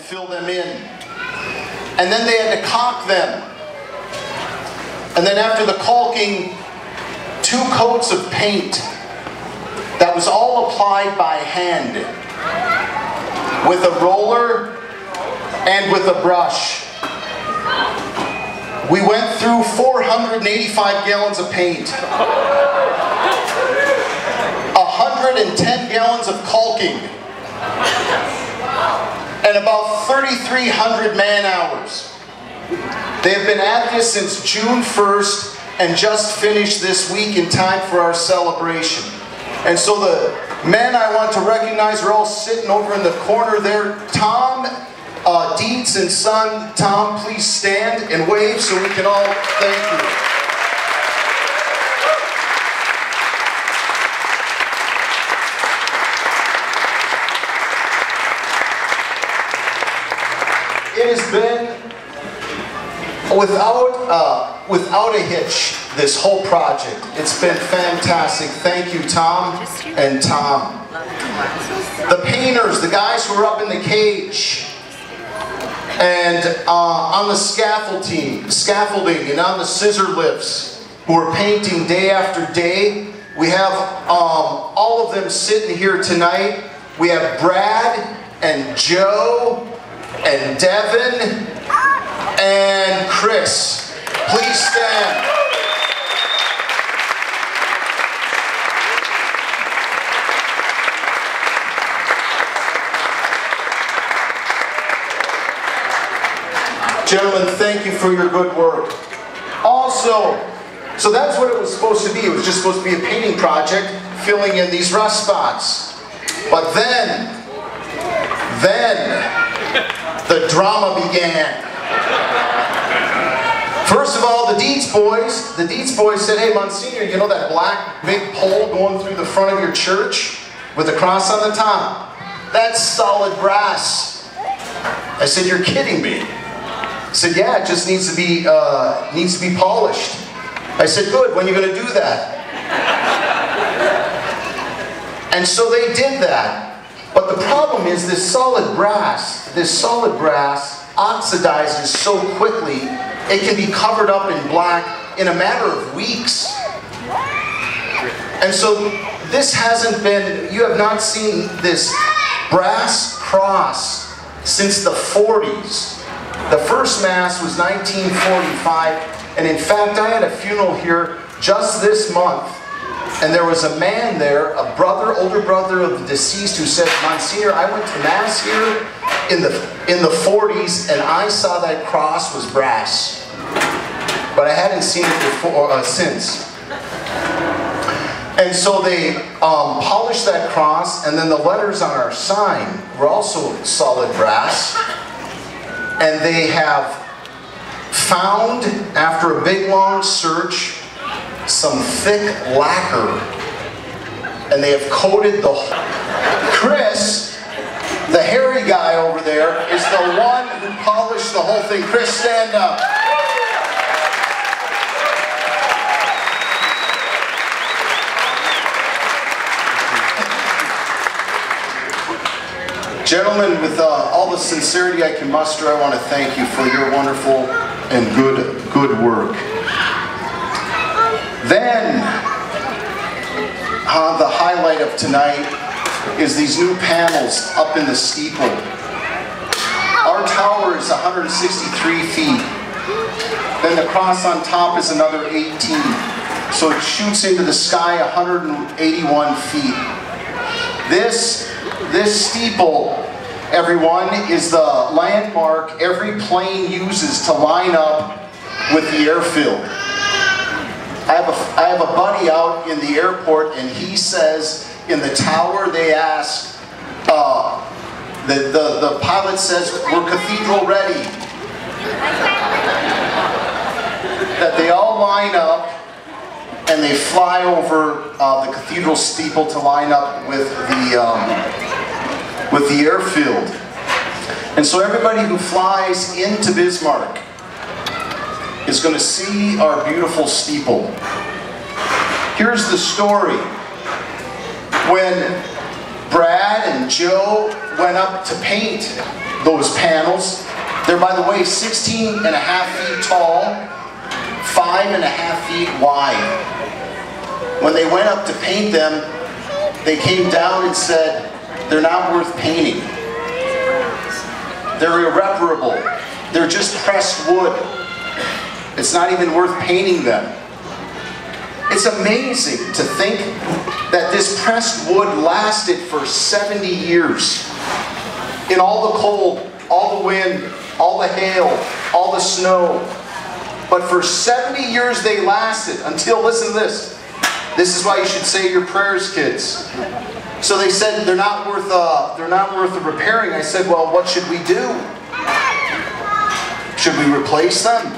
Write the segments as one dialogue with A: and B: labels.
A: fill them in. And then they had to caulk them. And then after the caulking, 2 coats of paint that was all applied by hand with a roller and with a brush. We went through 485 gallons of paint, 110 gallons of caulking, and about 3,300 man-hours. They have been at this since June 1st and just finished this week in time for our celebration. And so the men I want to recognize are all sitting over in the corner there. Tom, Dietz and son, Tom, please stand and wave so we can all thank you. It has been without a hitch, this whole project. It's been fantastic. Thank you, Tom and Tom. The painters, the guys who are up in the cage and on the scaffolding and on the scissor lifts, who are painting day after day. We have all of them sitting here tonight. We have Brad and Joe and Devin and Chris. Please stand. Gentlemen, thank you for your good work. Also, so that's what it was supposed to be. It was just supposed to be a painting project, filling in these rust spots. But then the drama began. First of all, the Dietz boys said, hey, Monsignor, you know that black big pole going through the front of your church with a cross on the top? That's solid brass. I said, you're kidding me. I said, yeah, it just needs to be polished. I said, good, when are you going to do that? And so they did that. But the problem is this solid brass oxidizes so quickly, it can be covered up in black in a matter of weeks. And so this hasn't been, you have not seen this brass cross since the 40s. The first Mass was 1945, and in fact I had a funeral here just this month, and there was a man there, a brother, older brother of the deceased, who said, Monsignor, I went to Mass here in the 40s, and I saw that cross was brass. But I hadn't seen it before, since. And so they polished that cross, and then the letters on our sign were also solid brass. And they have found, after a big long search, some thick lacquer. And they have coated the whole. Chris, the hairy guy over there, is the one who polished the whole thing. Chris, stand up. Gentlemen, with all the sincerity I can muster, I want to thank you for your wonderful and good work. Then, the highlight of tonight is these new panels up in the steeple. Our tower is 163 feet. Then the cross on top is another 18. So it shoots into the sky 181 feet. This steeple, everyone, is the landmark every plane uses to line up with the airfield. I have a buddy out in the airport, and he says in the tower they ask, the pilot says, we're cathedral ready. That they all line up and they fly over the cathedral steeple to line up with the airfield. And so everybody who flies into Bismarck is going to see our beautiful steeple. Here's the story. When Brad and Joe went up to paint those panels. They're, by the way, 16 and a half feet tall, 5.5 feet wide. When they went up to paint them, they came down and said, they're not worth painting. They're irreparable. They're just pressed wood. It's not even worth painting them. It's amazing to think that this pressed wood lasted for 70 years. In all the cold, all the wind, all the hail, all the snow. But for 70 years they lasted until, listen to this. This is why you should say your prayers, kids. So they said they're not worth the repairing. I said, well, what should we do? Should we replace them?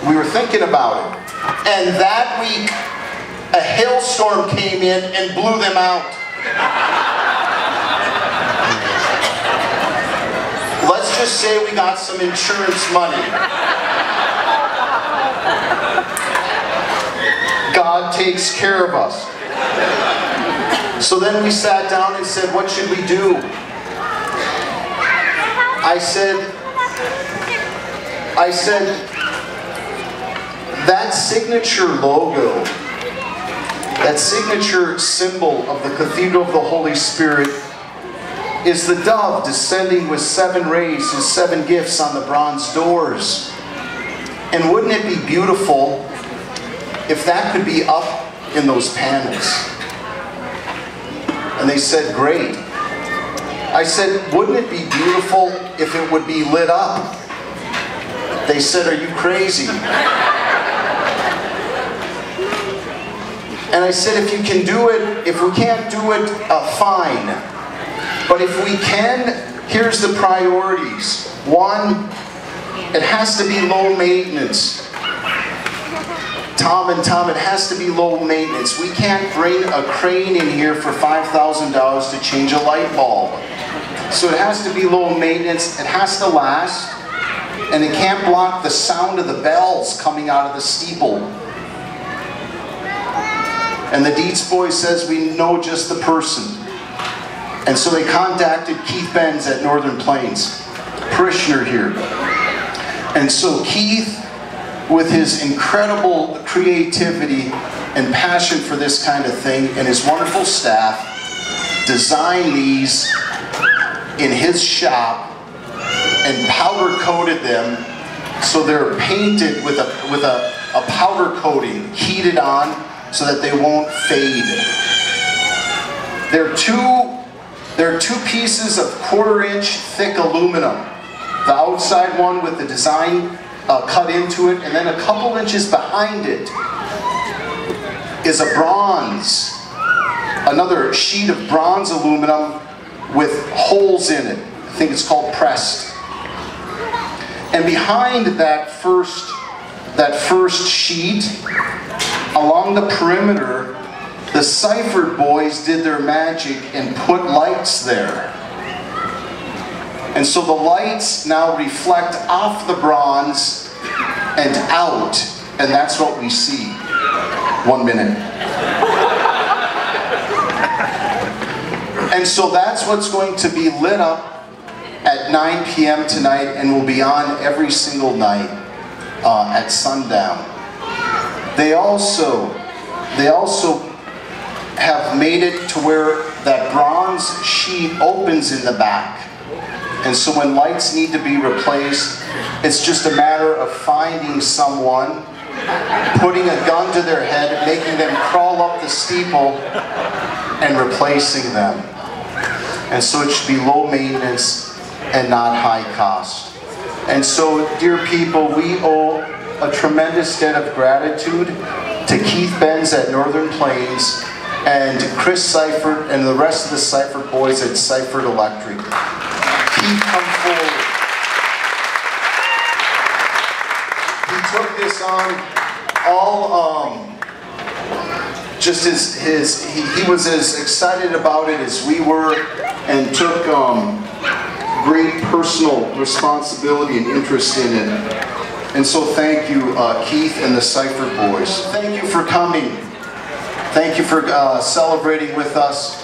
A: We were thinking about it. And that week, a hailstorm came in and blew them out. Let's just say we got some insurance money. God takes care of us. So then we sat down and said, what should we do? I said, that signature logo, that signature symbol of the Cathedral of the Holy Spirit is the dove descending with 7 rays, his 7 gifts on the bronze doors. And wouldn't it be beautiful if that could be up in those panels? And they said, great. I said, wouldn't it be beautiful if it would be lit up? They said, are you crazy? And I said, if you can do it, if we can't do it, fine. But if we can, here's the priorities. 1, it has to be low maintenance. Tom, it has to be low maintenance. We can't bring a crane in here for $5,000 to change a light bulb. So it has to be low maintenance, it has to last, and it can't block the sound of the bells coming out of the steeple. And the Dietz boys says we know just the person. And so they contacted Keith Benz at Northern Plains, parishioner here. And so Keith, with his incredible creativity and passion for this kind of thing, and his wonderful staff, designed these in his shop and powder coated them so they're painted with a powder coating, heated on so that they won't fade. They're two pieces of 1/4-inch thick aluminum. The outside one with the design cut into it, and then a couple inches behind it is a bronze, another sheet of bronze aluminum with holes in it. I think it's called pressed. And behind that first sheet, along the perimeter, the Seifert boys did their magic and put lights there. And so the lights now reflect off the bronze and out, and that's what we see. 1 minute. And so that's what's going to be lit up at 9 p.m. tonight and will be on every single night at sundown. They also have made it to where that bronze sheet opens in the back. And so when lights need to be replaced, it's just a matter of finding someone, putting a gun to their head, making them crawl up the steeple, and replacing them. And so it should be low maintenance and not high cost. And so, dear people, we owe a tremendous debt of gratitude to Keith Benz at Northern Plains and Chris Seifert and the rest of the Seifert boys at Seifert Electric. Keith, come forward. He took this on all, just he was as excited about it as we were, and took great personal responsibility and interest in it. And so thank you, Keith and the Seifert boys. Thank you for coming. Thank you for celebrating with us.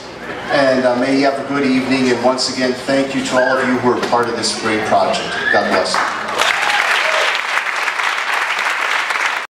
A: And may you have a good evening. And once again, thank you to all of you who are part of this great project. God bless you.